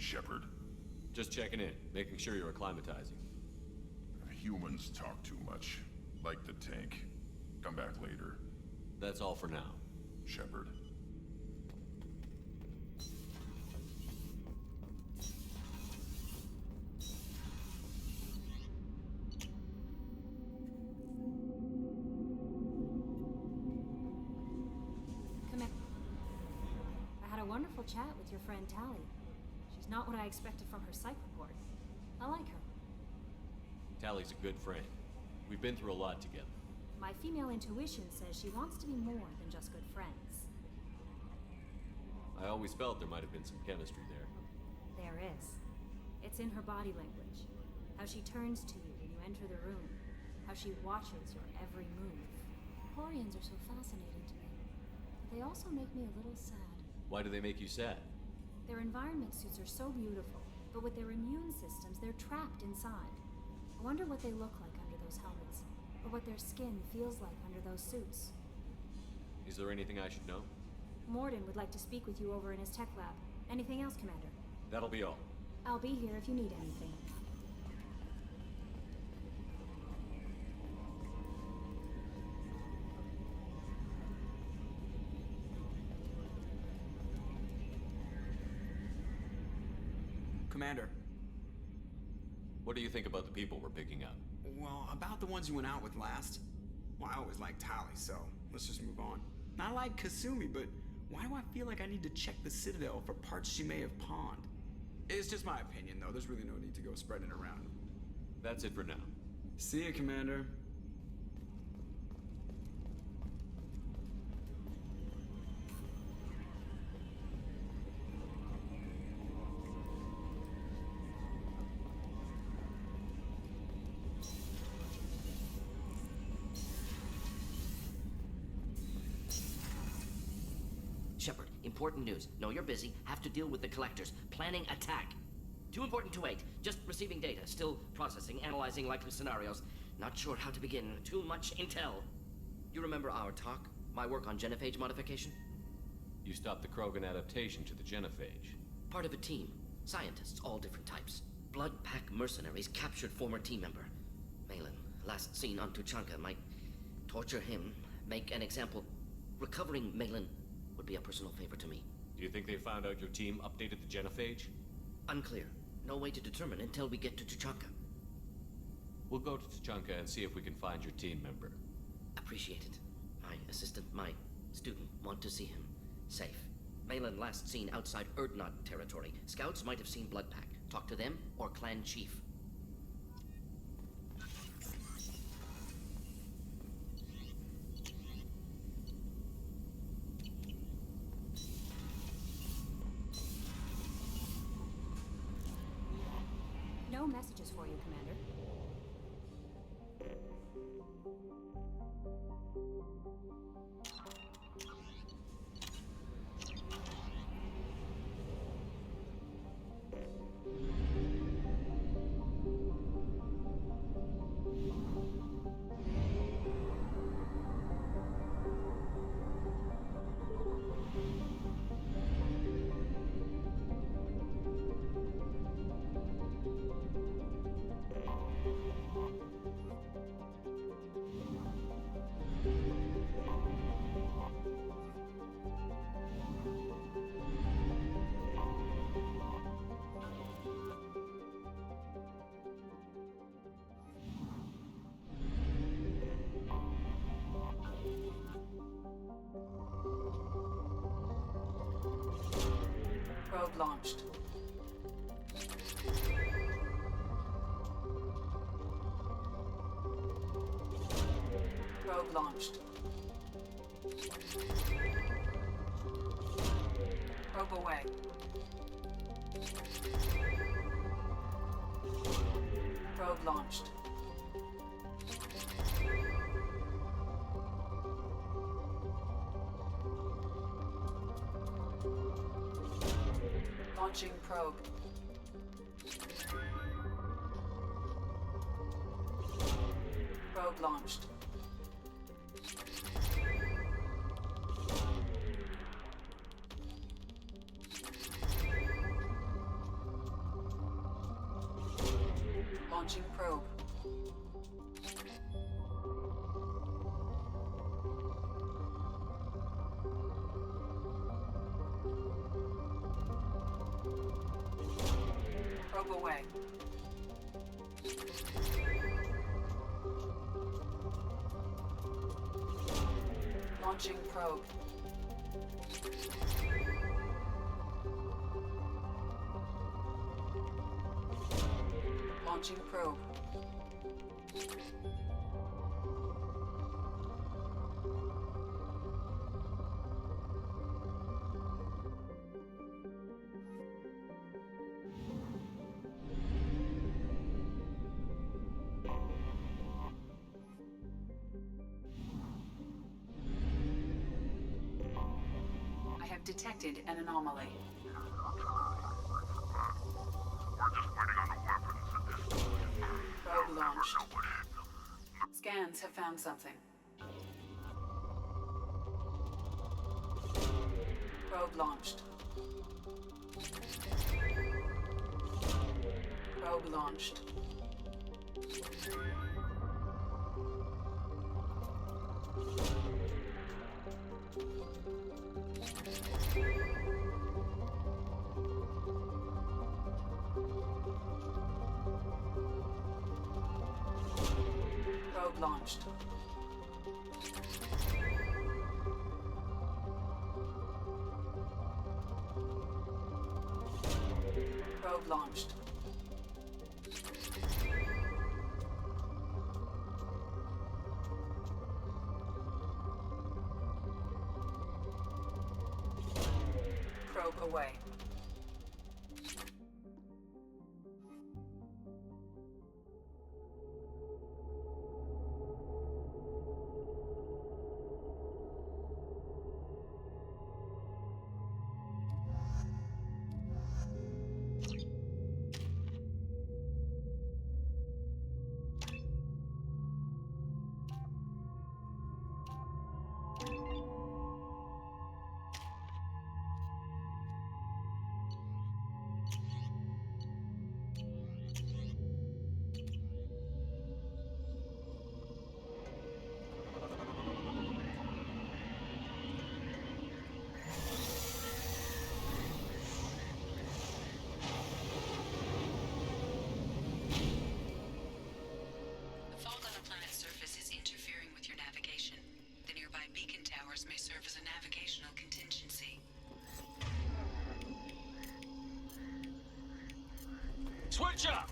Shepard. Just checking in, making sure you're acclimatizing. Humans talk too much. Like the tank. Come back later. That's all for now. Shepard. Wonderful chat with your friend Tali. She's not what I expected from her psych report. I like her. Tali's a good friend. We've been through a lot together. My female intuition says she wants to be more than just good friends. I always felt there might have been some chemistry there. There is. It's in her body language. How she turns to you when you enter the room. How she watches your every move. Quarians are so fascinating to me. But they also make me a little sad. Why do they make you sad? Their environment suits are so beautiful, but with their immune systems, they're trapped inside. I wonder what they look like under those helmets, or what their skin feels like under those suits. Is there anything I should know? Morden would like to speak with you over in his tech lab. Anything else, Commander? That'll be all. I'll be here if you need anything. Commander. What do you think about the people we're picking up? Well, about the ones you went out with last. Well, I always liked Tali, so let's just move on. I like Kasumi, but why do I feel like I need to check the Citadel for parts she may have pawned? It's just my opinion, though. There's really no need to go spreading it around. That's it for now. See you, Commander. Shepard, important news. Know you're busy. Have to deal with the collectors. Planning attack. Too important to wait. Just receiving data. Still processing, analyzing likely scenarios. Not sure how to begin. Too much intel. You remember our talk? My work on genophage modification? You stopped the Krogan adaptation to the genophage. Part of a team. Scientists, all different types. Blood Pack mercenaries captured former team member. Malin, last seen on Tuchanka, might torture him, make an example. Recovering Malin would be a personal favor to me. Do you think they found out your team updated the genophage? Unclear. No way to determine until we get to Tuchanka. We'll go to Tuchanka and see if we can find your team member. Appreciate it. My assistant, my student, want to see him. Safe. Malin last seen outside Erdnot territory. Scouts might have seen Blood Pack. Talk to them or clan chief. No messages for you, Commander. Probe launched. Probe launched. Probe away. Probe launched. Launching probe. Probe launched. Launching probe. Probe away. Launching probe. Launching probe. I have detected an anomaly. Probe launched. Scans have found something. Probe launched. Probe launched. Probe launched. Probe launched. Probe away. The fog on the planet's surface is interfering with your navigation. The nearby beacon towers may serve as a navigational contingency. Switch up!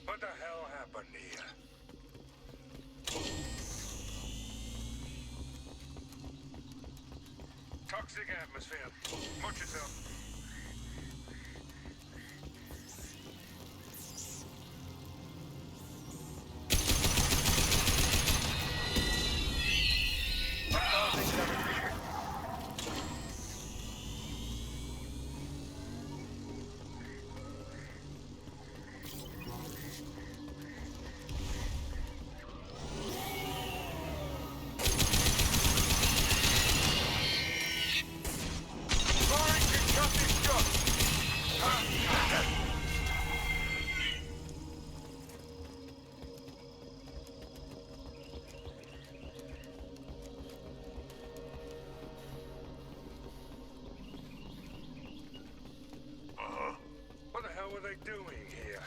What the hell happened here? Toxic atmosphere. Watch yourself. What the hell were they doing here?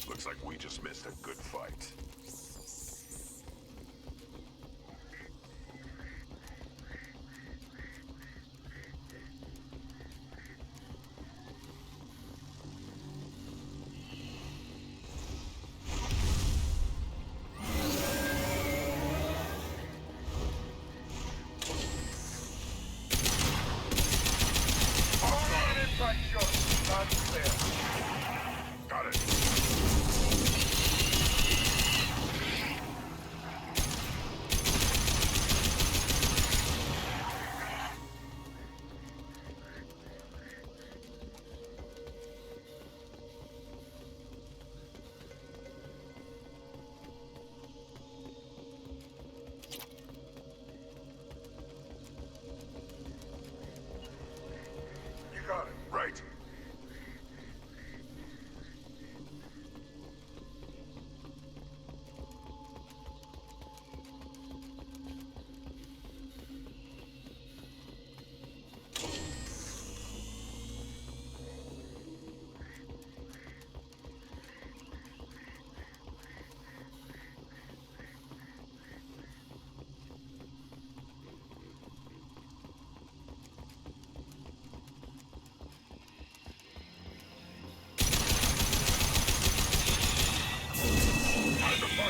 Looks like we just missed a good fight. Got it.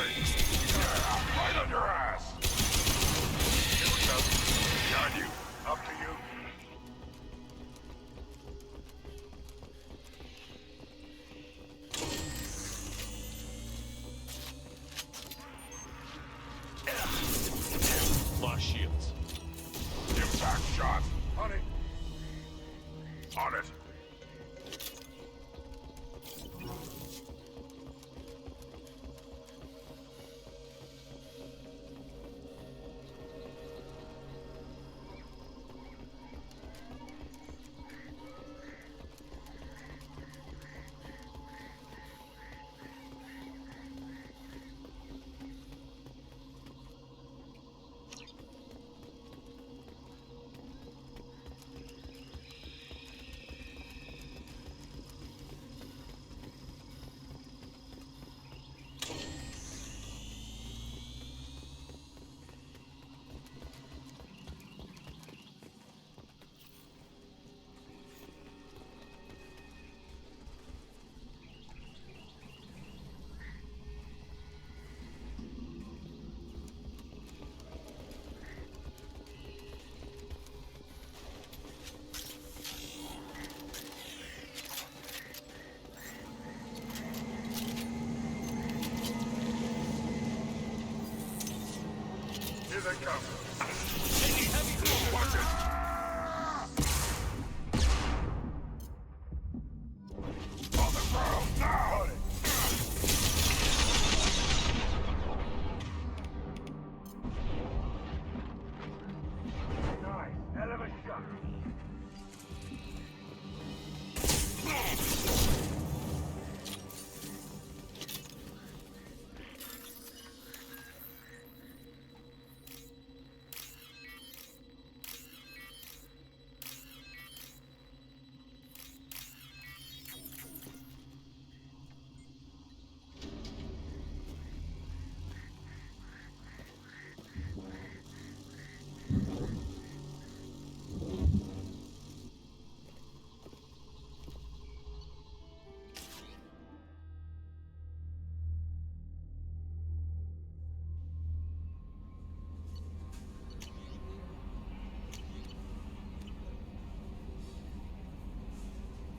Right on your ass! Here we go. Behind you. Up to you. Lost shields. Impact shot. On it. On it. Here they come. Watch it! On the ground now! Nice. Hell of a shot.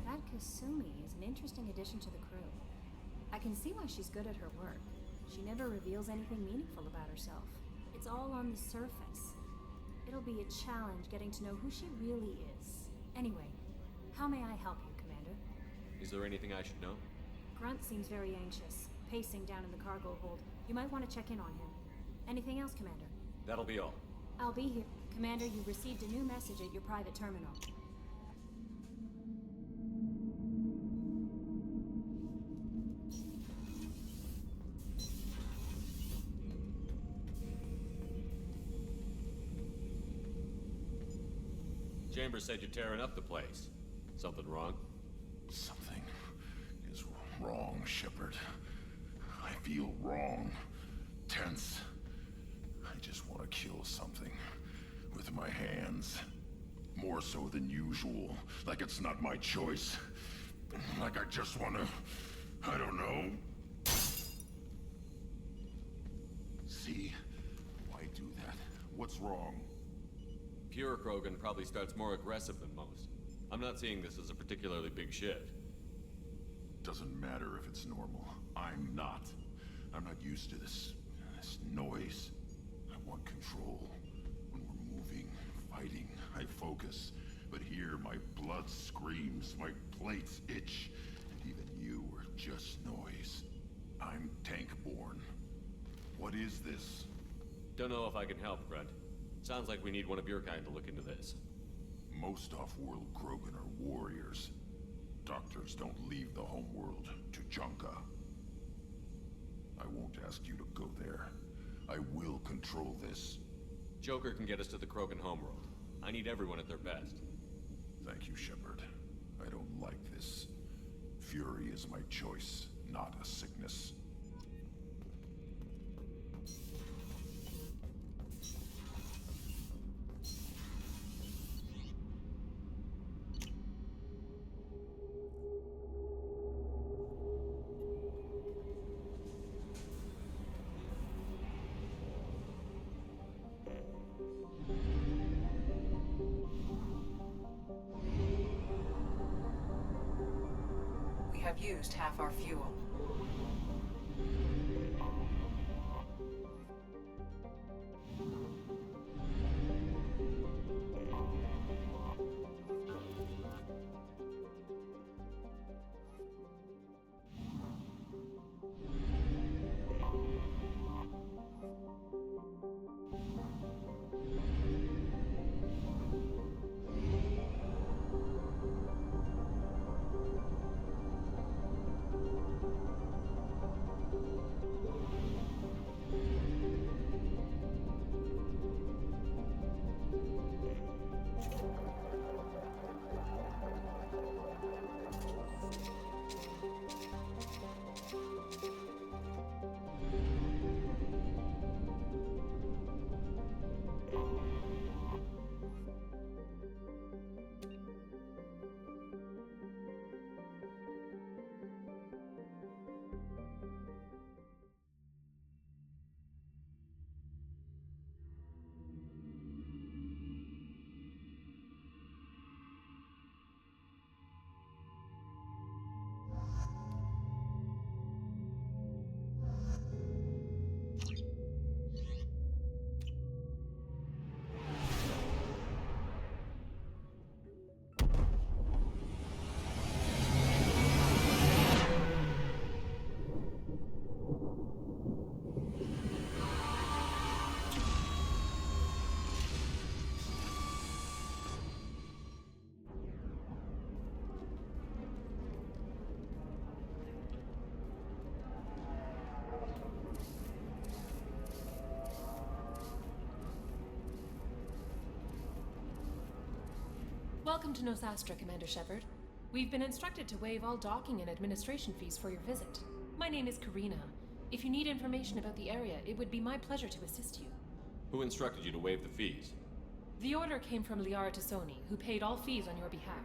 That Kasumi is an interesting addition to the crew. I can see why she's good at her work. She never reveals anything meaningful about herself. It's all on the surface. It'll be a challenge getting to know who she really is. Anyway, how may I help you, Commander? Is there anything I should know? Grunt seems very anxious, pacing down in the cargo hold. You might want to check in on him. Anything else, Commander? That'll be all. I'll be here. Commander, you received a new message at your private terminal. Chambers said you're tearing up the place. Something wrong? Something is wrong, Shepard. I feel wrong. Tense. I just want to kill something. With my hands. More so than usual. Like it's not my choice. Like I just want to... I don't know. See? Why do that? What's wrong? Pure Krogan probably starts more aggressive than most. I'm not seeing this as a particularly big shift. Doesn't matter if it's normal. I'm not. I'm not used to this noise. I want control. When we're moving, fighting, I focus. But here, my blood screams, my plates itch, and even you are just noise. I'm tank-born. What is this? Don't know if I can help, Grunt. Sounds like we need one of your kind to look into this. Most off-world Krogan are warriors. Doctors don't leave the homeworld to Junka. I won't ask you to go there. I will control this. Joker can get us to the Krogan homeworld. I need everyone at their best. Thank you, Shepard. I don't like this. Fury is my choice, not a sickness. have used half our fuel. Welcome to Nosastra, Commander Shepard. We've been instructed to waive all docking and administration fees for your visit. My name is Karina. If you need information about the area, it would be my pleasure to assist you. Who instructed you to waive the fees? The order came from Liara Tassoni, who paid all fees on your behalf.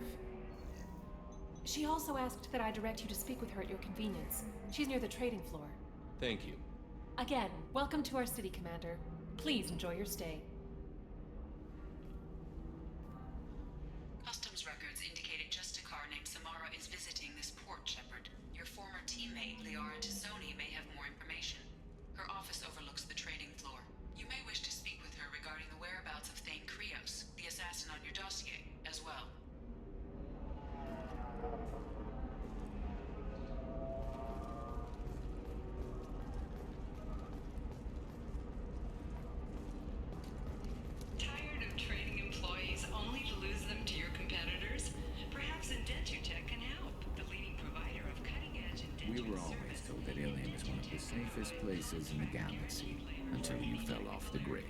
She also asked that I direct you to speak with her at your convenience. She's near the trading floor. Thank you. Again, welcome to our city, Commander. Please enjoy your stay. Customs records indicated just a car named Samara is visiting this port, Shepard. Your former teammate, Liara Tassoni, may have more information. Her office overlooks the trading floor. You may wish to speak with her regarding the whereabouts of Thane Krios, the assassin on your dossier, as well. Tired of trading employees only to lose them to your competitors? Perhaps Indentutech can help, the leading provider of cutting-edge We indentured were always told that Illium is one of the safest places in the galaxy, until you fell off the grid.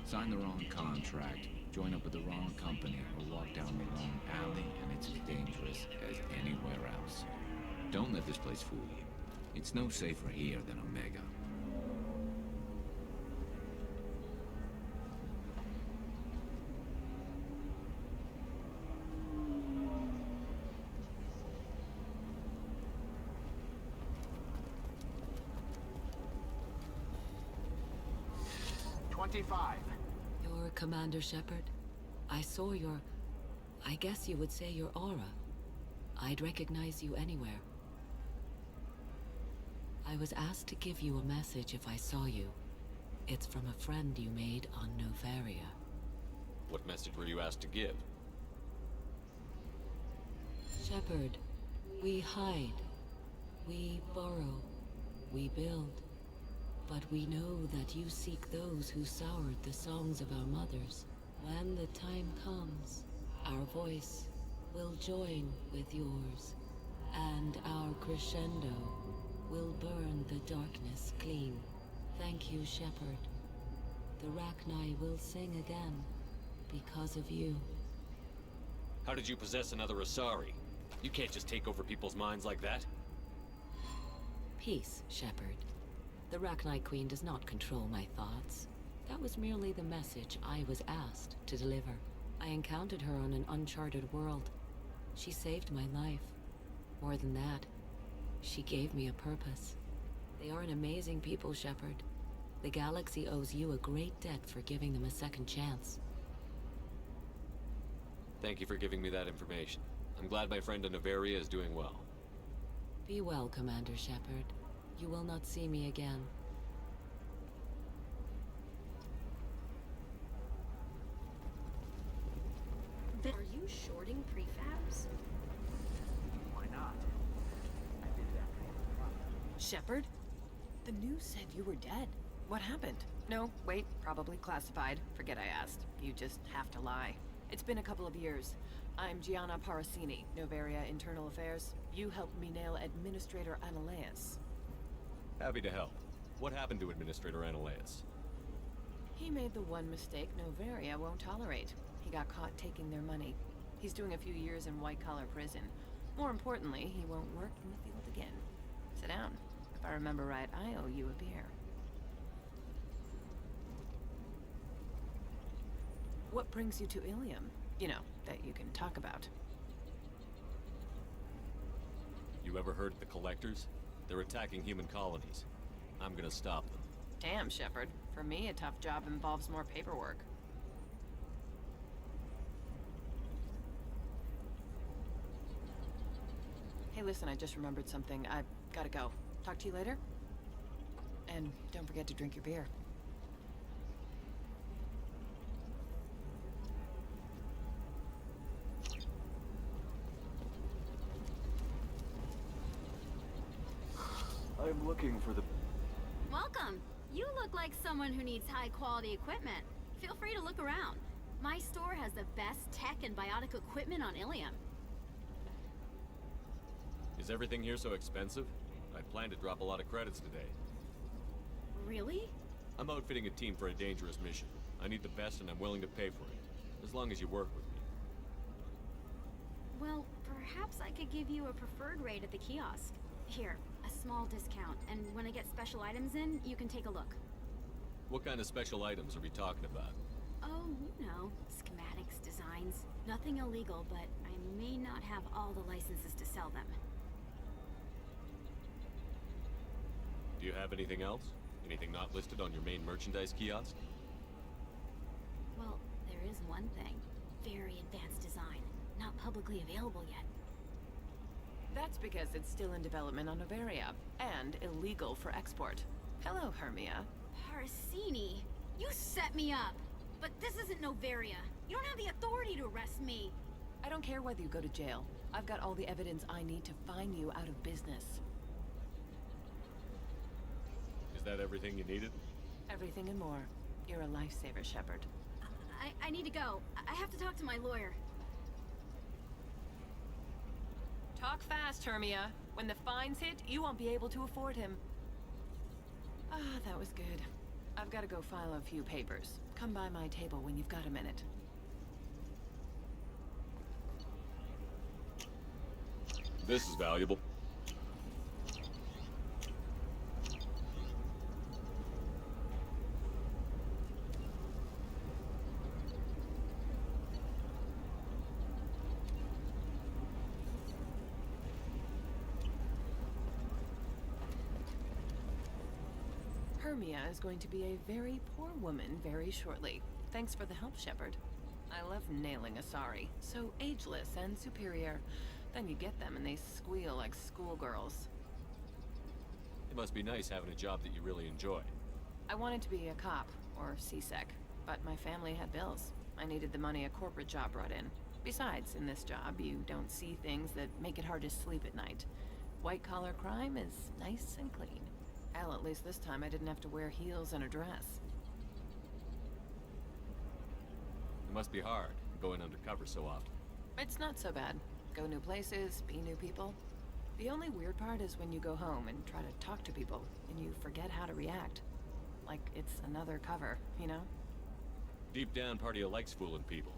Sign the wrong contract, join up with the wrong company, or walk down the wrong alley, and it's as dangerous as anywhere else. Don't let this place fool you. It's no safer here than Omega. You're Commander Shepard? I saw your... I guess you would say your aura. I'd recognize you anywhere. I was asked to give you a message if I saw you. It's from a friend you made on Novaria. What message were you asked to give? Shepard, we hide. We burrow. We build. But we know that you seek those who soured the songs of our mothers. When the time comes, our voice will join with yours, and our crescendo will burn the darkness clean. Thank you, Shepard. The Rachni will sing again because of you. How did you possess another Asari? You can't just take over people's minds like that. Peace, Shepard. The Rachni Queen does not control my thoughts. That was merely the message I was asked to deliver. I encountered her on an uncharted world. She saved my life. More than that, she gave me a purpose. They are an amazing people, Shepard. The galaxy owes you a great debt for giving them a second chance. Thank you for giving me that information. I'm glad my friend in Novaria is doing well. Be well, Commander Shepard. You will not see me again. Are you shorting prefabs? Why not? I did it after you were promised. Shepard? The news said you were dead. What happened? No, wait, probably classified. Forget I asked. You just have to lie. It's been a couple of years. I'm Gianna Parasini, Noveria Internal Affairs. You helped me nail Administrator Analeas. Happy to help. What happened to Administrator Analeas? He made the one mistake Noveria won't tolerate. He got caught taking their money. He's doing a few years in white-collar prison. More importantly, he won't work in the field again. Sit down. If I remember right, I owe you a beer. What brings you to Illium? You know, that you can talk about. You ever heard of the Collectors? They're attacking human colonies. I'm gonna stop them. Damn, Shepard. For me, a tough job involves more paperwork. Hey, listen, I just remembered something. I've gotta go. Talk to you later? And don't forget to drink your beer. I'm looking for the... Welcome. You look like someone who needs high-quality equipment. Feel free to look around. My store has the best tech and biotic equipment on Illium. Is everything here so expensive? I plan to drop a lot of credits today. Really? I'm outfitting a team for a dangerous mission. I need the best and I'm willing to pay for it. As long as you work with me. Well, perhaps I could give you a preferred rate at the kiosk. Here, a small discount, and when I get special items in, you can take a look. What kind of special items are we talking about? Oh, you know, schematics, designs. Nothing illegal, but I may not have all the licenses to sell them. Do you have anything else? Anything not listed on your main merchandise kiosk? Well, there is one thing. Very advanced design. Not publicly available yet. That's because it's still in development on Noveria, and illegal for export. Hello, Hermia. Parasini, you set me up! But this isn't Noveria. You don't have the authority to arrest me. I don't care whether you go to jail. I've got all the evidence I need to find you out of business. Is that everything you needed? Everything and more. You're a lifesaver, Shepard. I need to go. I have to talk to my lawyer. Talk fast, Hermia. When the fines hit, you won't be able to afford him. Ah, that was good. I've got to go file a few papers. Come by my table when you've got a minute. This is valuable. Hermia is going to be a very poor woman very shortly. Thanks for the help, Shepard. I love nailing a sorry. So ageless and superior. Then you get them and they squeal like schoolgirls. It must be nice having a job that you really enjoy. I wanted to be a cop, or CSEC, but my family had bills. I needed the money a corporate job brought in. Besides, in this job, you don't see things that make it hard to sleep at night. White-collar crime is nice and clean. Hell, at least this time I didn't have to wear heels and a dress. It must be hard, going undercover so often. It's not so bad. Go new places, be new people. The only weird part is when you go home and try to talk to people, and you forget how to react. Like it's another cover, you know? Deep down, part of you likes fooling people.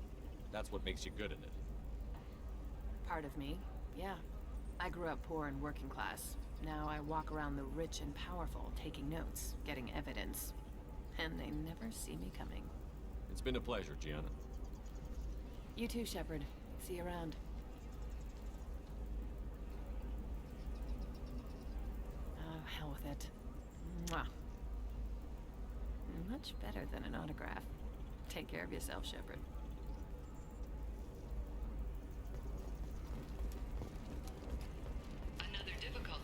That's what makes you good at it. Part of me, yeah. I grew up poor and working class. Now I walk around the rich and powerful, taking notes, getting evidence. And they never see me coming. It's been a pleasure, Gianna. You too, Shepard. See you around. Oh, hell with it. Mwah. Much better than an autograph. Take care of yourself, Shepard. Another difficult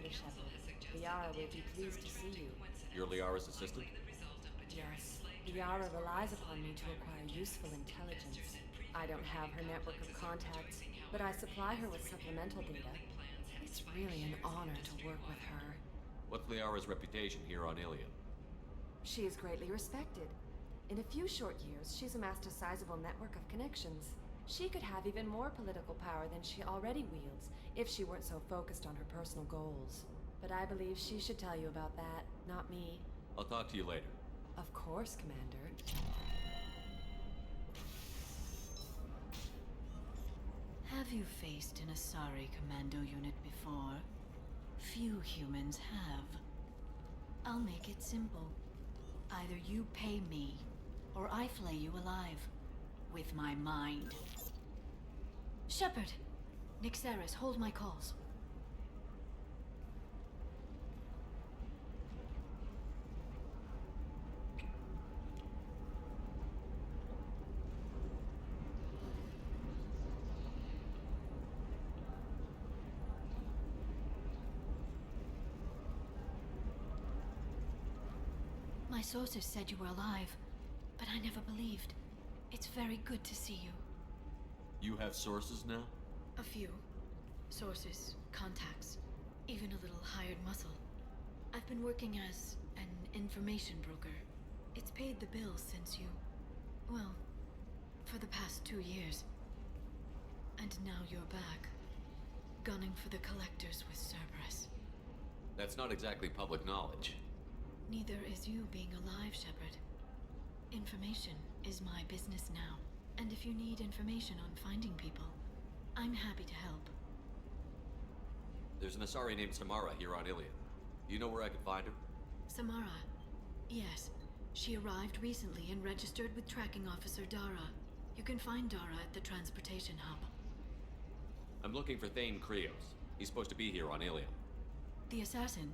Commander Shepard. Liara will be pleased to see you. You're Liara's assistant? Yes. Liara relies upon me to acquire useful intelligence. I don't have her network of contacts, but I supply her with supplemental data. It's really an honor to work with her. What's Liara's reputation here on Illium? She is greatly respected. In a few short years, she's amassed a sizable network of connections. She could have even more political power than she already wields if she weren't so focused on her personal goals. But I believe she should tell you about that, not me. I'll talk to you later. Of course, Commander. Have you faced an Asari commando unit before? Few humans have. I'll make it simple. Either you pay me, or I flay you alive. With my mind. Shepard! Nixeris, hold my calls. My sources said you were alive, but I never believed. It's very good to see you. You have sources now? A few. Sources, contacts, even a little hired muscle. I've been working as an information broker. It's paid the bills since you... well, for the past 2 years. And now you're back, gunning for the collectors with Cerberus. That's not exactly public knowledge. Neither is you being alive, Shepard. Information is my business now. And if you need information on finding people, I'm happy to help. There's an Asari named Samara here on Illium. You know where I can find her? Samara. Yes. She arrived recently and registered with Tracking Officer Dara. You can find Dara at the transportation hub. I'm looking for Thane Krios. He's supposed to be here on Illium. The assassin?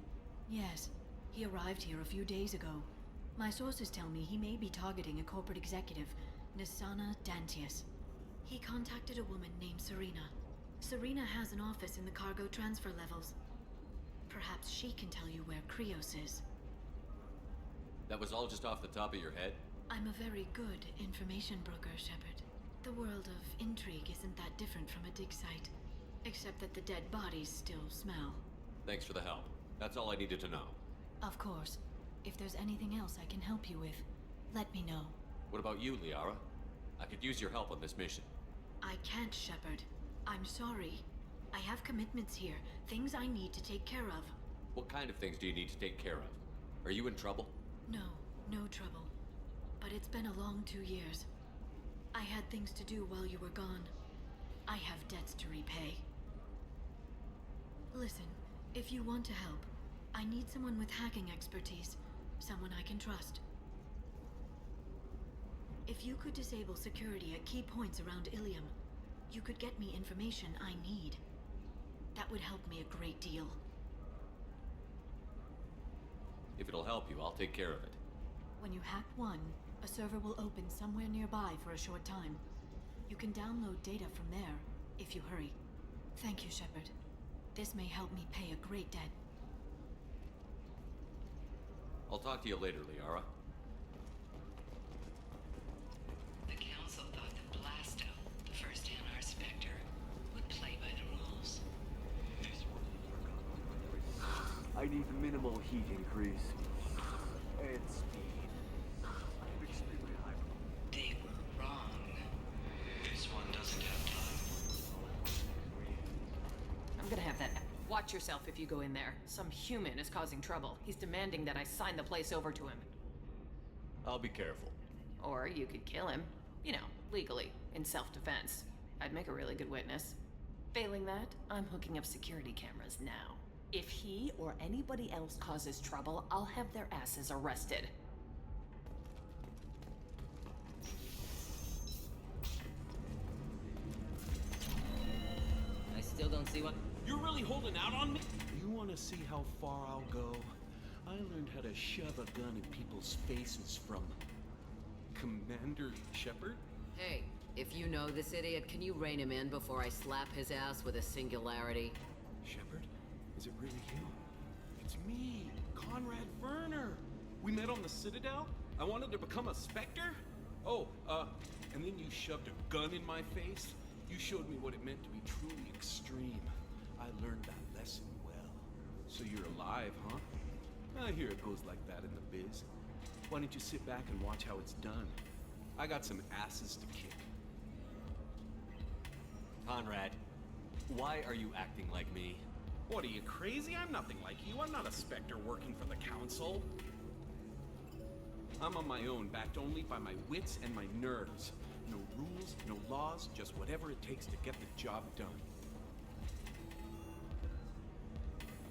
Yes. He arrived here a few days ago. My sources tell me he may be targeting a corporate executive, Nisana Dantius. He contacted a woman named Serena. Serena has an office in the cargo transfer levels. Perhaps she can tell you where Krios is. That was all just off the top of your head? I'm a very good information broker, Shepard. The world of intrigue isn't that different from a dig site, except that the dead bodies still smell. Thanks for the help. That's all I needed to know. Of course. If there's anything else I can help you with, let me know. What about you, Liara? I could use your help on this mission. I can't, Shepard. I'm sorry. I have commitments here, things I need to take care of. What kind of things do you need to take care of? Are you in trouble? No, no trouble. But it's been a long 2 years. I had things to do while you were gone. I have debts to repay. Listen, if you want to help, I need someone with hacking expertise. Someone I can trust. If you could disable security at key points around Illium, you could get me information I need. That would help me a great deal. If it'll help you, I'll take care of it. When you hack one, a server will open somewhere nearby for a short time. You can download data from there, if you hurry. Thank you, Shepard. This may help me pay a great debt. I'll talk to you later, Liara. The Council thought that Blasto, the first NR Spectre, would play by the rules. I need minimal heat increase. And speed. I have extremely high. They were wrong. This one doesn't have time. I'm gonna have that. Watch yourself if you go in there. Some human is causing trouble. He's demanding that I sign the place over to him. I'll be careful. Or you could kill him. You know, legally, in self-defense. I'd make a really good witness. Failing that, I'm hooking up security cameras now. If he or anybody else causes trouble, I'll have their asses arrested. I still don't see what... You're really holding out on me? You want to see how far I'll go? I learned how to shove a gun in people's faces from Commander Shepard? Hey, if you know this idiot, can you rein him in before I slap his ass with a singularity? Shepard? Is it really you? it's me, Conrad Werner. We met on the Citadel. I wanted to become a Spectre. Oh, and then you shoved a gun in my face. You showed me what it meant to be truly extreme. I learned that lesson well. So you're alive, huh? I hear it goes like that in the biz. Why don't you sit back and watch how it's done? I got some asses to kick. Conrad, why are you acting like me? What, are you crazy? I'm nothing like you. I'm not a Spectre working for the Council. I'm on my own, backed only by my wits and my nerves. No rules, no laws, just whatever it takes to get the job done.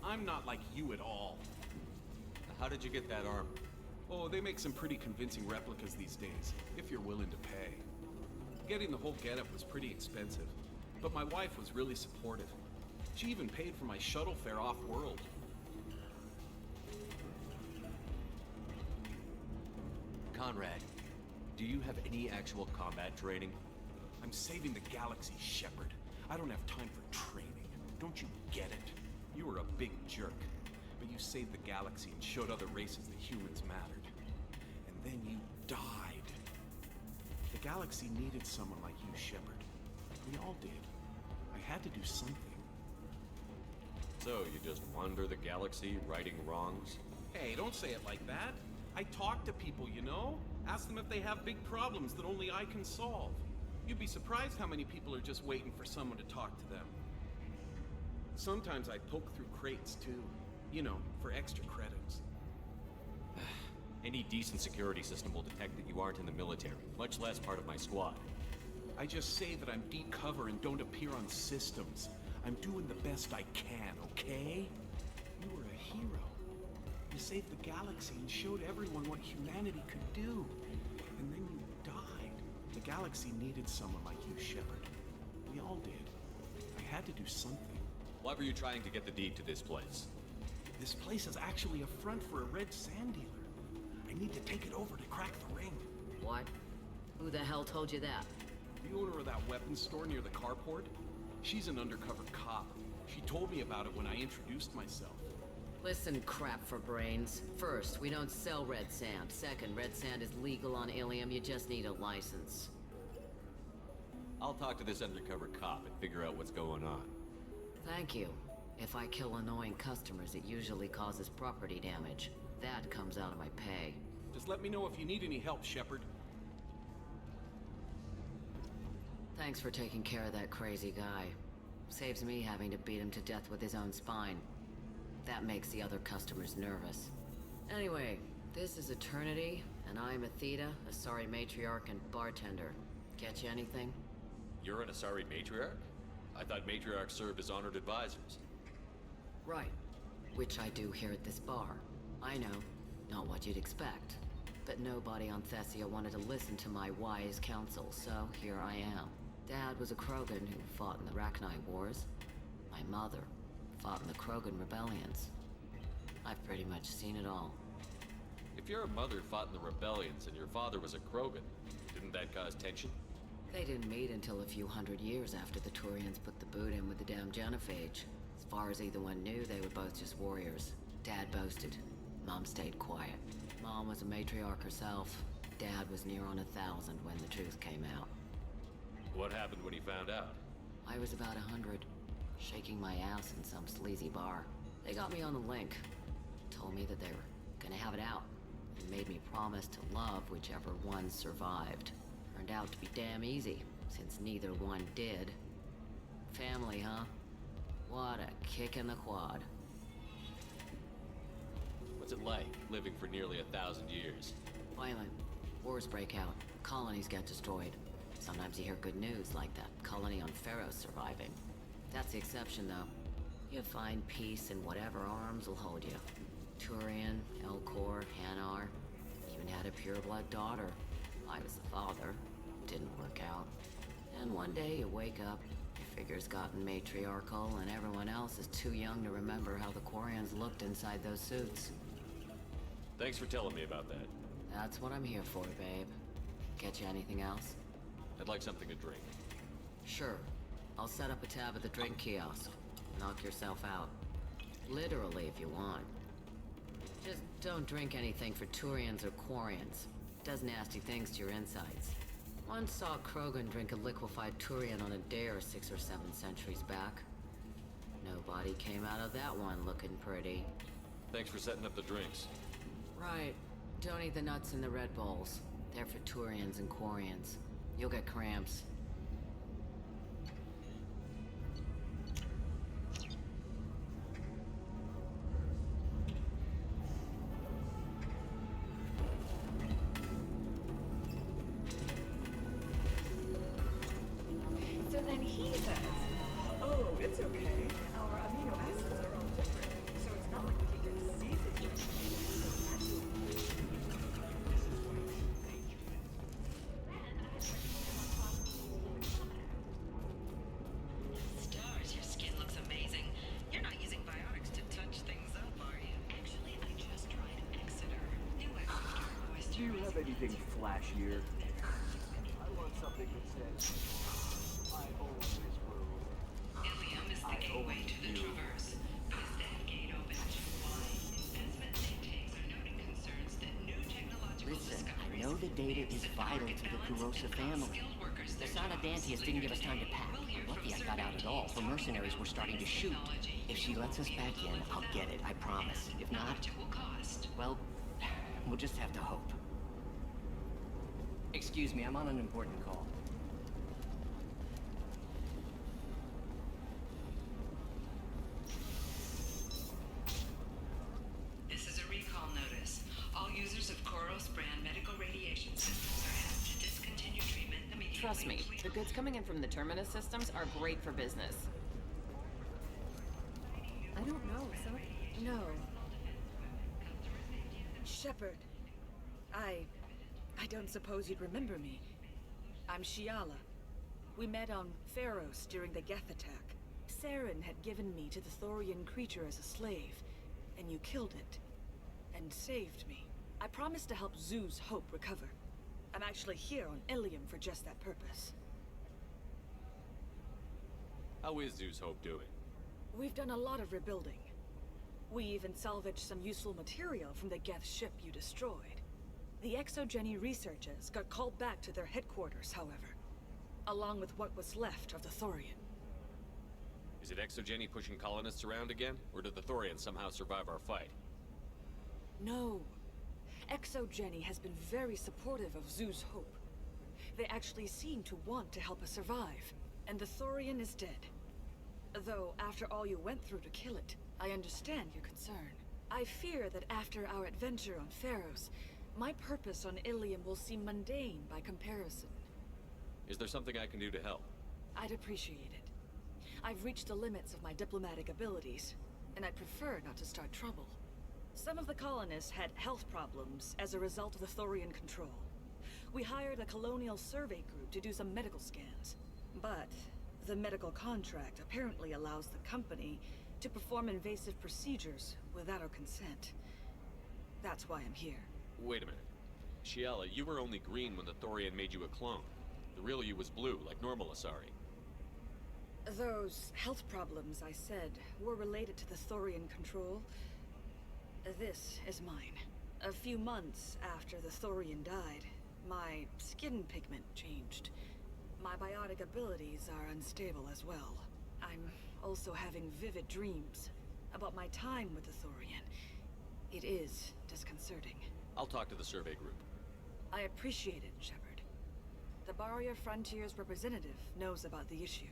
I'm not like you at all. How did you get that arm? Oh, they make some pretty convincing replicas these days, if you're willing to pay. Getting the whole getup was pretty expensive, but my wife was really supportive. She even paid for my shuttle fare off-world. Conrad, do you have any actual combat training? I'm saving the galaxy, Shepard. I don't have time for training. Don't you get it? You were a big jerk, but you saved the galaxy and showed other races that humans mattered. And then you died. The galaxy needed someone like you, Shepard. We all did. I had to do something. So, you just wander the galaxy, righting wrongs? Hey, don't say it like that. I talk to people, you know? Ask them if they have big problems that only I can solve. You'd be surprised how many people are just waiting for someone to talk to them. Sometimes I poke through crates, too. You know, for extra credits. Any decent security system will detect that you aren't in the military, much less part of my squad. I just say that I'm deep cover and don't appear on systems. I'm doing the best I can, okay? You were a hero. You saved the galaxy and showed everyone what humanity could do. And then you died. The galaxy needed someone like you, Shepard. We all did. I had to do something. Why were you trying to get the deed to this place? This place is actually a front for a red sand dealer. I need to take it over to crack the ring. What? Who the hell told you that? The owner of that weapons store near the carport? She's an undercover cop. She told me about it when I introduced myself. Listen, crap for brains. First, we don't sell red sand. Second, red sand is legal on Illium. You just need a license. I'll talk to this undercover cop and figure out what's going on. Thank you. If I kill annoying customers, it usually causes property damage. That comes out of my pay. Just let me know if you need any help, Shepard. Thanks for taking care of that crazy guy. Saves me having to beat him to death with his own spine. That makes the other customers nervous. Anyway, this is Eternity, and I'm Athena, a sorry matriarch and bartender. Get you anything? You're an Asari matriarch? I thought matriarchs served as honored advisors. Right. Which I do here at this bar. I know, not what you'd expect. But nobody on Thessia wanted to listen to my wise counsel, so here I am. Dad was a Krogan who fought in the Rachni Wars. My mother fought in the Krogan rebellions. I've pretty much seen it all. If your mother fought in the rebellions and your father was a Krogan, didn't that cause tension? They didn't meet until a few hundred years after the Turians put the boot in with the damn Genophage. As far as either one knew, they were both just warriors. Dad boasted. Mom stayed quiet. Mom was a matriarch herself. Dad was near on 1,000 when the truth came out. What happened when he found out? I was about 100, shaking my ass in some sleazy bar. They got me on the link. Told me that they were gonna have it out, and made me promise to love whichever one survived. Turned out to be damn easy, since neither one did. Family, huh? What a kick in the quad. What's it like, living for nearly 1,000 years? Violent. Wars break out. Colonies get destroyed. Sometimes you hear good news, like that colony on Pharaoh surviving. That's the exception, though. You find peace in whatever arms will hold you. Turian, Elcor, Hanar, even had a pureblood daughter. I was the father. Didn't work out. And one day you wake up, your figure's gotten matriarchal, and everyone else is too young to remember how the Quarians looked inside those suits. Thanks for telling me about that. That's what I'm here for, babe. Get you anything else? I'd like something to drink. Sure. I'll set up a tab at the drink kiosk. Knock yourself out. Literally, if you want. Just don't drink anything for Turians or Quarians. Does nasty things to your insides. Once saw Krogan drink a liquefied Turian on a dare 6 or 7 centuries back. Nobody came out of that one looking pretty. Thanks for setting up the drinks. Right. Don't eat the nuts in the Red Bowls. They're for Turians and Quarians. You'll get cramps. So then he says, oh, it's okay. Our amino acids are all different, so it's not like we can get diseases. Stars, your skin looks amazing. You're not using biotics to touch things up, are you? Actually, I just tried Exeter. New Exeter moisturizer. Do you have anything flashier? I want something that says, I own this world. Illium is the gateway to the Traverse. Is that gate open to why investment think tanks are noting concerns that new technological Listen, I discoveries know the data may is upset vital market to the balance Kurosa and family. cost skilled workers The their Sana jobs. Dantius Later didn't give us time to today, pack. we'll hear Lucky from I got out at survey all. teams The talking mercenaries about were starting to latest shoot. technology If she you lets won't us be back able to in, live I'll get it, I without. promise. And If how not, much it will cost. well, we'll just have to hope. Excuse me, I'm on an important call. This is a recall notice. All users of Koros brand medical radiation systems are asked to discontinue treatment immediately. Trust me, the goods coming in from the Terminus systems are great for business. I don't know, no. Shepard. I don't suppose you'd remember me. I'm Shiala. We met on Pharos during the Geth attack. Saren had given me to the Thorian creature as a slave, and you killed it. And saved me. I promised to help Zoo's Hope recover. I'm actually here on Illium for just that purpose. How is Zeus Hope doing? We've done a lot of rebuilding. We even salvaged some useful material from the Geth ship you destroyed. The Exogeny researchers got called back to their headquarters, however, along with what was left of the Thorian. Is it Exogeny pushing colonists around again? Or did the Thorians somehow survive our fight? No. Exogeny has been very supportive of Zoo's Hope. They actually seem to want to help us survive, and the Thorian is dead. Though, after all you went through to kill it, I understand your concern. I fear that after our adventure on Pharos, my purpose on Illium will seem mundane by comparison. Is there something I can do to help? I'd appreciate it. I've reached the limits of my diplomatic abilities, and I'd prefer not to start trouble. Some of the colonists had health problems as a result of the Thorian control. We hired a colonial survey group to do some medical scans. But the medical contract apparently allows the company to perform invasive procedures without our consent. That's why I'm here. Wait a minute. Shiala, you were only green when the Thorian made you a clone. The real you was blue, like normal Asari. Those health problems I said were related to the Thorian control. This is mine. A few months after the Thorian died, my skin pigment changed. My biotic abilities are unstable as well. I'm also having vivid dreams about my time with the Thorian. It is disconcerting. I'll talk to the survey group. I appreciate it, Shepard. The Barrier Frontiers representative knows about the issue.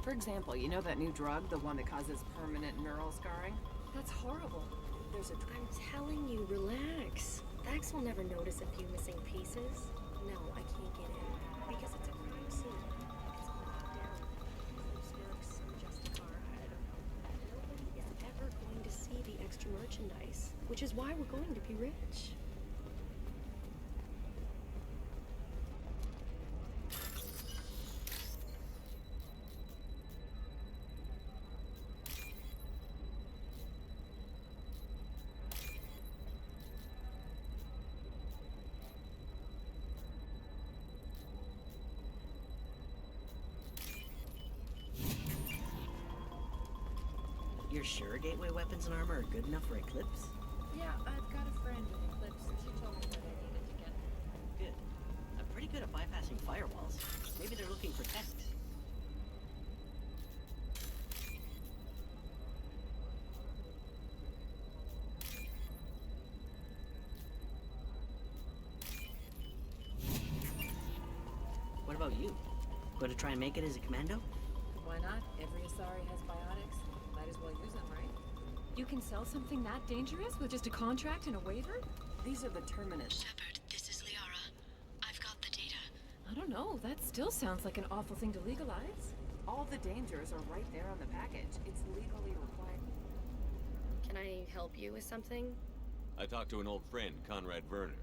For example, you know that new drug, the one that causes permanent neural scarring? That's horrible. I'm telling you, relax. Vax will never notice a few missing pieces. No, I can't get in. Because it's a crime scene. It's locked down. Loose works, just a car, I don't know. Nobody is ever going to see the extra merchandise. Which is why we're going to be rich. sure gateway weapons and armor are good enough for Eclipse? Yeah, I've got a friend with Eclipse. She told me that I needed to get them. Good. I'm pretty good at bypassing firewalls. Maybe they're looking for tests. What about you? Going to try and make it as a commando? Why not? Every Asari has biotics. Might as well use them, right? You can sell something that dangerous with just a contract and a waiver? These are the Terminus. Shepard, this is Liara. I've got the data. I don't know. That still sounds like an awful thing to legalize. All the dangers are right there on the package. It's legally required. Can I help you with something? I talked to an old friend, Conrad Werner.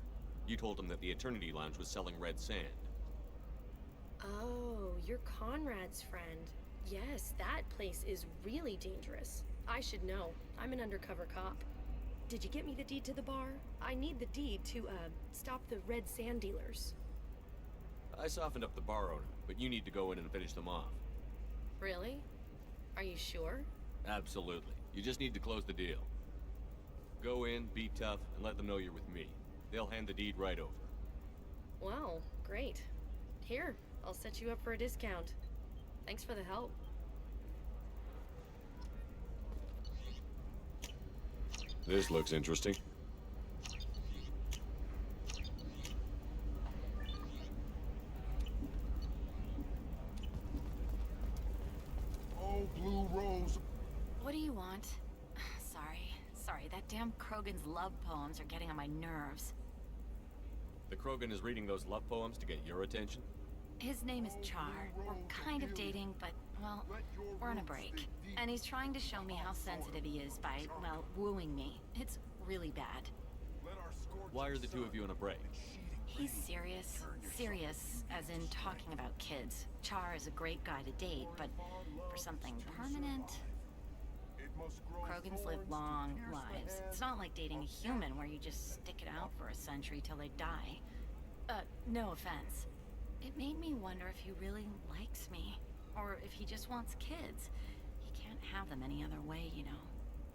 You told him that the Eternity Lounge was selling red sand. Oh, you're Conrad's friend. Yes, that place is really dangerous. I should know. I'm an undercover cop. Did you get me the deed to the bar? I need the deed to, stop the red sand dealers. I softened up the bar owner, but you need to go in and finish them off. Really? Are you sure? Absolutely. You just need to close the deal. Go in, be tough, and let them know you're with me. They'll hand the deed right over. Wow, great. Here, I'll set you up for a discount. Thanks for the help. This looks interesting. Oh, Blue Rose. What do you want? Sorry, that damn Krogan's love poems are getting on my nerves. The Krogan is reading those love poems to get your attention? His name is Char. We're kind of dating, but, well, we're on a break. And he's trying to show me how sensitive he is by, well, wooing me. It's really bad. Why are the two of you on a break? He's serious. Serious, as in talking about kids. Char is a great guy to date, but for something permanent... Krogans live long lives. It's not like dating a human where you just stick it out for a century till they die. No offense. It made me wonder if he really likes me, or if he just wants kids. He can't have them any other way, you know,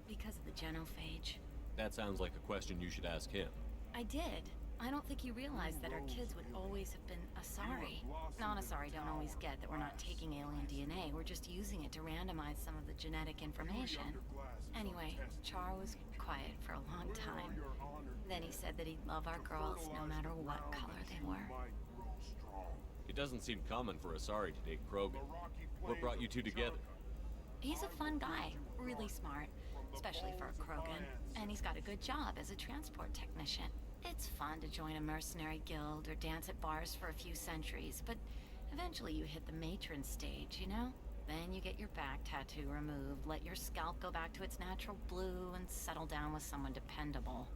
because of the genophage. That sounds like a question you should ask him. I did. I don't think he realized that our kids would always have been Asari. Non-Asari don't always get that we're not taking alien DNA, we're just using it to randomize some of the genetic information. Anyway, Char was quiet for a long time. Then he said that he'd love our girls no matter what color they were. It doesn't seem common for Asari to date Krogan. What brought you two together? He's a fun guy, really smart, especially for a Krogan. And he's got a good job as a transport technician. It's fun to join a mercenary guild or dance at bars for a few centuries, but eventually you hit the matron stage, you know? Then you get your back tattoo removed, let your scalp go back to its natural blue, and settle down with someone dependable.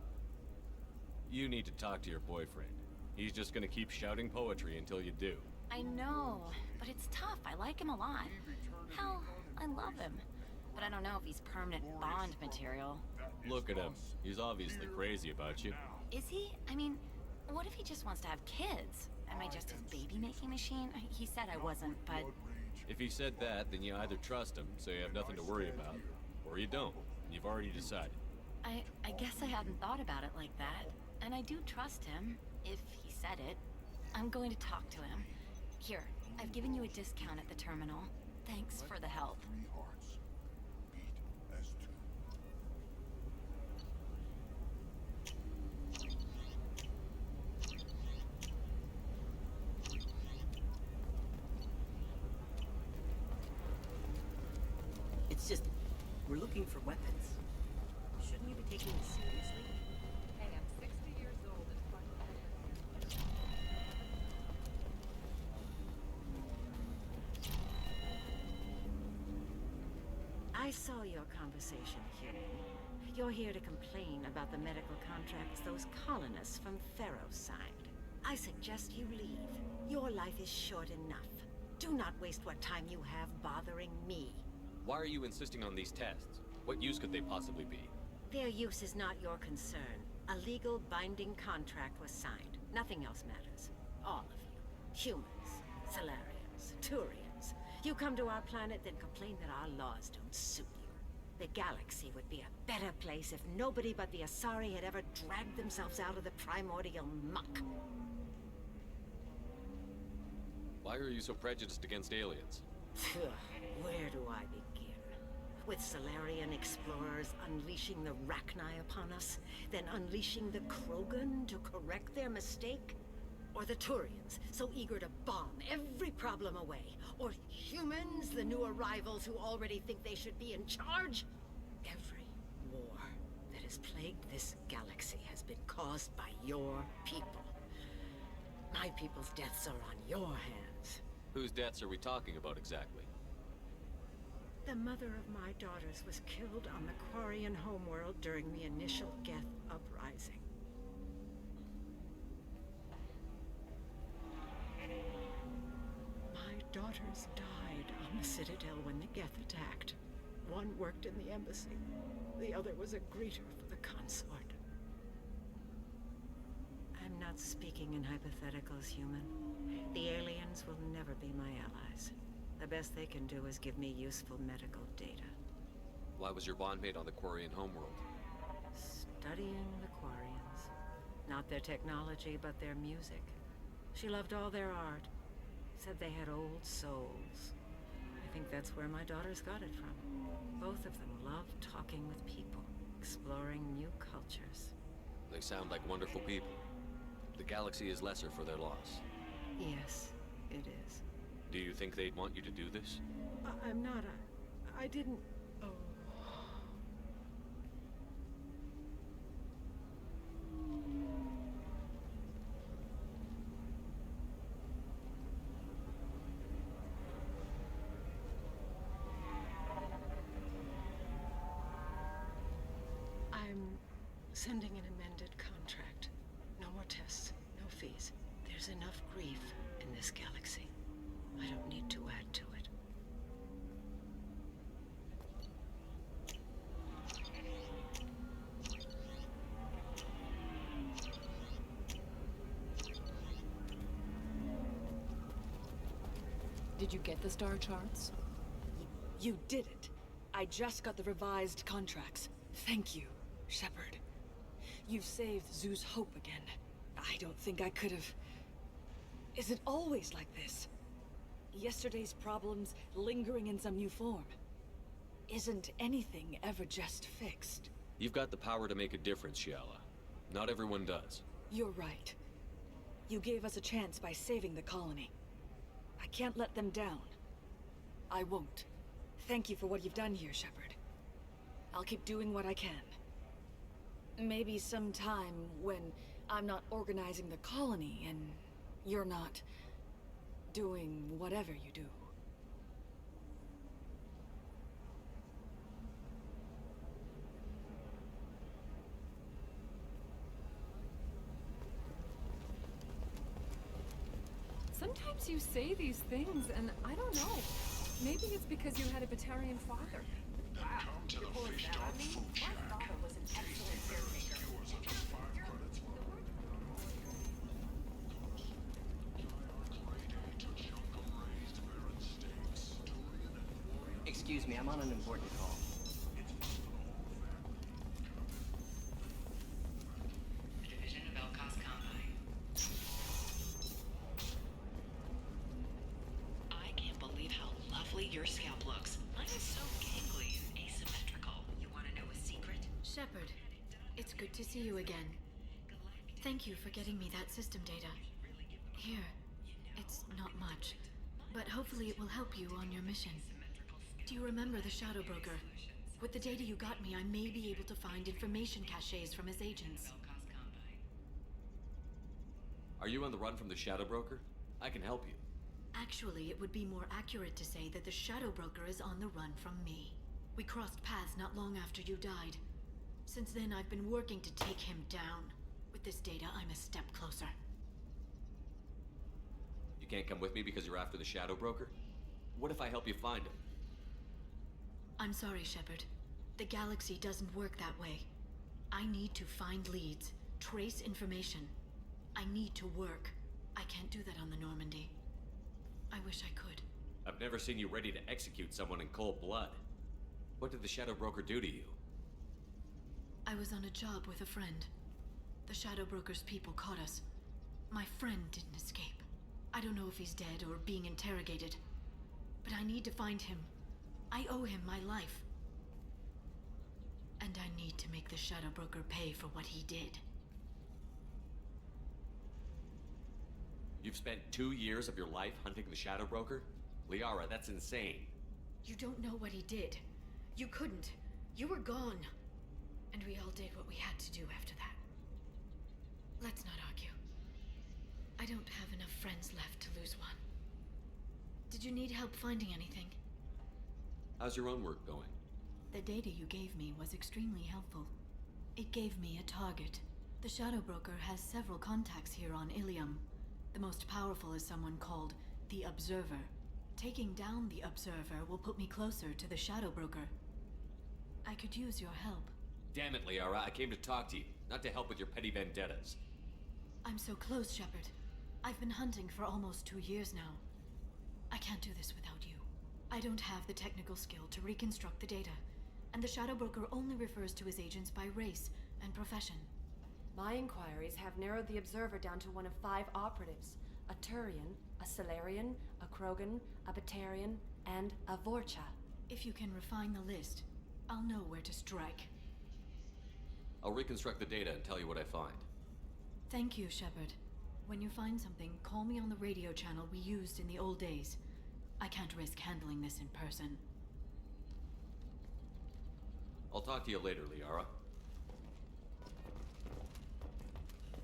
You need to talk to your boyfriend. He's just gonna keep shouting poetry until you do. I know, but it's tough. I like him a lot. Hell, I love him. But I don't know if he's permanent bond material. Look at him. He's obviously crazy about you. Is he? I mean, what if he just wants to have kids? Am I just his baby-making machine? He said I wasn't, but... If he said that, then you either trust him, so you have nothing to worry about, or you don't. You've already decided. I guess I hadn't thought about it like that. And I do trust him, if he said it. I'm going to talk to him. Here, I've given you a discount at the terminal. Thanks for the help. It's just, we're looking for weapons. Shouldn't you be taking this seriously? Hey, I'm 60 years old and fucking I saw your conversation, human. You're here to complain about the medical contracts those colonists from Pharaoh signed. I suggest you leave. Your life is short enough. Do not waste what time you have bothering me. Why are you insisting on these tests? What use could they possibly be? Their use is not your concern. A legal binding contract was signed. Nothing else matters. All of you. Humans, Solarians, Turians. You come to our planet, then complain that our laws don't suit you. The galaxy would be a better place if nobody but the Asari had ever dragged themselves out of the primordial muck. Why are you so prejudiced against aliens? Where do I begin? With Solarian explorers unleashing the Rachni upon us, then unleashing the Krogan to correct their mistake? Or the Turians, so eager to bomb every problem away? Or humans, the new arrivals who already think they should be in charge? Every war that has plagued this galaxy has been caused by your people. My people's deaths are on your hands. Whose deaths are we talking about exactly? The mother of my daughters was killed on the Quarian homeworld during the initial Geth uprising. My daughters died on the Citadel when the Geth attacked. One worked in the embassy. The other was a greeter for the consort. I'm not speaking in hypotheticals, human. The aliens will never be my allies. The best they can do is give me useful medical data. Why was your bondmate on the Quarian homeworld? Studying the Quarians. Not their technology, but their music. She loved all their art. Said they had old souls. I think that's where my daughters got it from. Both of them loved talking with people, exploring new cultures. They sound like wonderful people. The galaxy is lesser for their loss. Yes, it is. Do you think they'd want you to do this? I'm not. I didn't. Oh. I'm sending an amended contract. No more tests, no fees. There's enough grief in this galaxy. I don't need to add to it. Did you get the star charts? You did it. I just got the revised contracts. Thank you, Shepard. You've saved Zoo's hope again. I don't think I could have... Is it always like this? Yesterday's problems lingering in some new form. Isn't anything ever just fixed? You've got the power to make a difference, Shiala. Not everyone does. You're right. You gave us a chance by saving the colony. I can't let them down. I won't. Thank you for what you've done here, Shepard. I'll keep doing what I can. Maybe sometime when I'm not organizing the colony and you're not doing whatever you do. Sometimes you say these things, and I don't know. Maybe it's because you had a Batarian father. Then come to the fish dog food shack. Was an excellent caretaker. Yours are just 5 credits. Excuse me, I'm on an important call. Division of Elcos Combine. I can't believe how lovely your scalp looks. Mine is so gangly and asymmetrical. You want to know a secret? Shepard, it's good to see you again. Thank you for getting me that system data. Here, it's not much, but hopefully it will help you on your mission. Do you remember the Shadow Broker? With the data you got me, I may be able to find information caches from his agents. Are you on the run from the Shadow Broker? I can help you. Actually, it would be more accurate to say that the Shadow Broker is on the run from me. We crossed paths not long after you died. Since then, I've been working to take him down. With this data, I'm a step closer. You can't come with me because you're after the Shadow Broker? What if I help you find him? I'm sorry, Shepard. The galaxy doesn't work that way. I need to find leads, trace information. I need to work. I can't do that on the Normandy. I wish I could. I've never seen you ready to execute someone in cold blood. What did the Shadow Broker do to you? I was on a job with a friend. The Shadow Broker's people caught us. My friend didn't escape. I don't know if he's dead or being interrogated. But I need to find him. I owe him my life. And I need to make the Shadow Broker pay for what he did. You've spent 2 years of your life hunting the Shadow Broker? Liara, that's insane. You don't know what he did. You couldn't. You were gone. And we all did what we had to do after that. Let's not argue. I don't have enough friends left to lose one. Did you need help finding anything? How's your own work going? The data you gave me was extremely helpful. It gave me a target. The Shadow Broker has several contacts here on Illium. The most powerful is someone called the Observer. Taking down the Observer will put me closer to the Shadow Broker. I could use your help. Damn it, Liara, I came to talk to you, not to help with your petty vendettas. I'm so close, Shepard. I've been hunting for almost 2 years now. I can't do this without you. I don't have the technical skill to reconstruct the data, and the Shadow Broker only refers to his agents by race and profession. My inquiries have narrowed the Observer down to one of 5 operatives. A Turian, a Solarian, a Krogan, a Batarian, and a Vorcha. If you can refine the list, I'll know where to strike. I'll reconstruct the data and tell you what I find. Thank you, Shepard. When you find something, call me on the radio channel we used in the old days. I can't risk handling this in person. I'll talk to you later, Liara.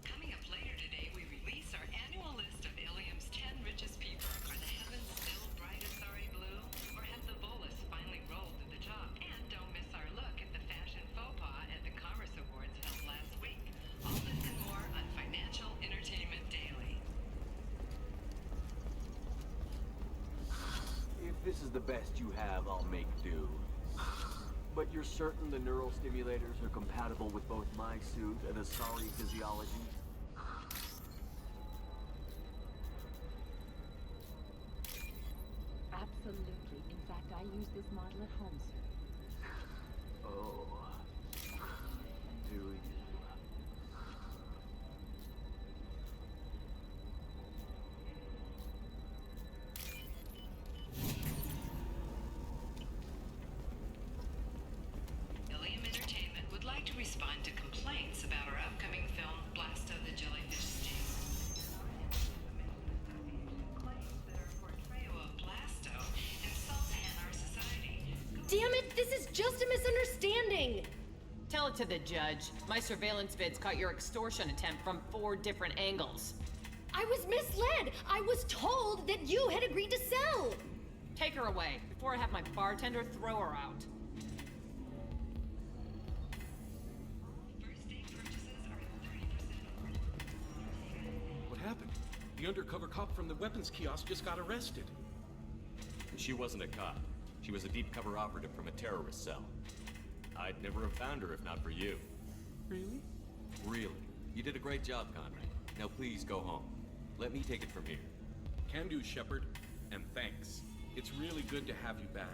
Coming up later today, we release our annual list of Illium's 10 richest people. Are the heavens still bright as sorry blue? Or have the bolus finally rolled to the top? And don't miss our look at the fashion faux pas at the Commerce Awards held last week. All this and more on Financial Entertainment Daily. If this is the best you have, I'll make do. But you're certain the neural stimulators are compatible with both my suit and Asari physiology? Absolutely. In fact, I use this model at home, sir. Oh. Do you? Illium Entertainment would like to respond to complaints about our upcoming film, Blasto the Jellyfish Sting. Claims that our portrayal of Blasto insults our society. Damn it, this is just a misunderstanding! Tell it to the judge. My surveillance vids caught your extortion attempt from 4 different angles. I was misled! I was told that you had agreed to sell! Take her away, before I have my bartender throw her out. What happened? The undercover cop from the weapons kiosk just got arrested. She wasn't a cop. She was a deep cover operative from a terrorist cell. I'd never have found her if not for you. Really? Really. You did a great job, Conrad. Now please go home. Let me take it from here. Can do, Shepard. And thanks. It's really good to have you back.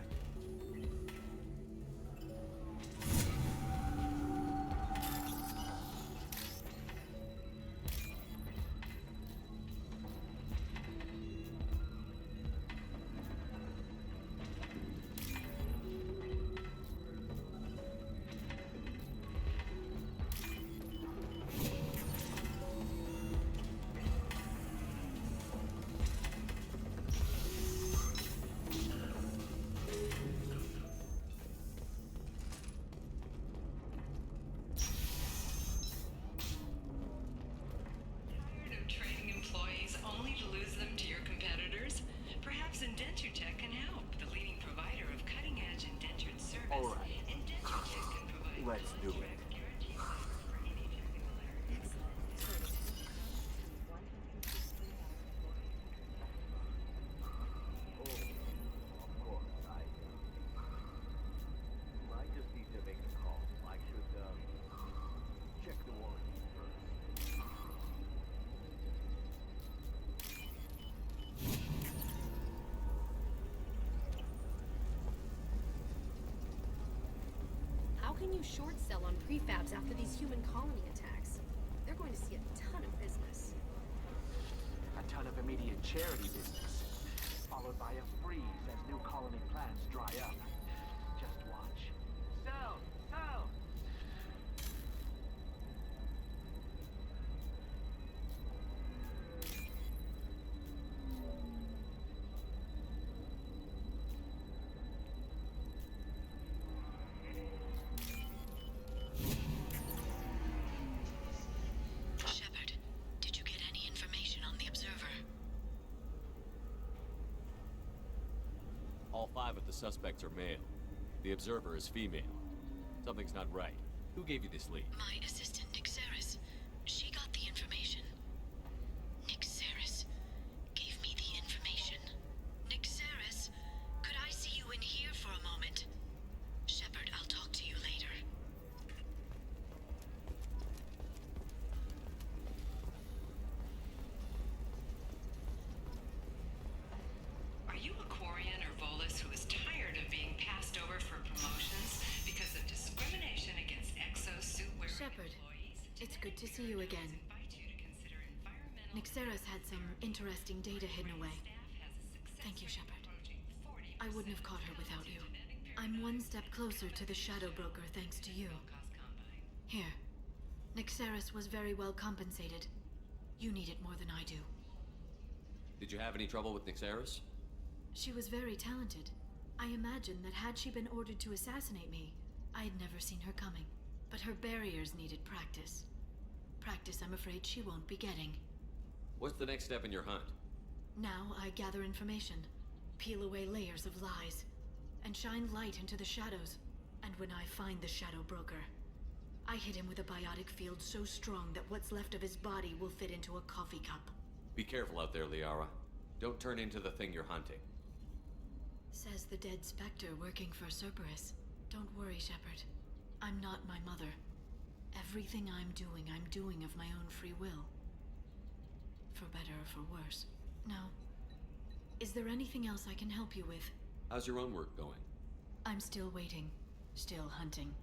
can you short sell on prefabs after these human colony attacks? They're going to see a ton of business. A ton of immediate charity business, followed by a freeze as new colony plans dry up. Just watch. Sell! Sell! Shepard, did you get any information on the observer? All 5 of the suspects are male. The observer is female. Something's not right. Who gave you this lead? My assistant, Nixeris. She got the information. Nixeris gave me the information. Nixeris, could I see you in here for a moment? Shepard, I'll talk to you later. Are you a Quarian or Volus who is tired of being passed over for promotions because of discrimination against exosuit-wearing Shepard, employees? it's good to see you again. Nixeris had some interesting data hidden away. Thank you, Shepard. I wouldn't have caught her without you. I'm one step closer to the Shadow Broker thanks to you. Here. Nixeris was very well compensated. You need it more than I do. Did you have any trouble with Nixeris? She was very talented. I imagine that had she been ordered to assassinate me, I had never seen her coming. But her barriers needed practice. Practice I'm afraid she won't be getting. What's the next step in your hunt? Now I gather information, peel away layers of lies, and shine light into the shadows. And when I find the Shadow Broker, I hit him with a biotic field so strong that what's left of his body will fit into a coffee cup. Be careful out there, Liara. Don't turn into the thing you're hunting. Says the dead specter working for Cerberus. Don't worry, Shepard. I'm not my mother. Everything I'm doing of my own free will. For better or for worse. Now, is there anything else I can help you with? How's your own work going? I'm still waiting. Still hunting.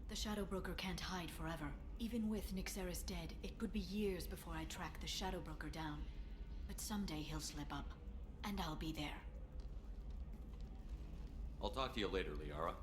The Shadow Broker can't hide forever. Even with Nixeris dead, it could be years before I track the Shadow Broker down. But someday he'll slip up. And I'll be there. I'll talk to you later, Liara.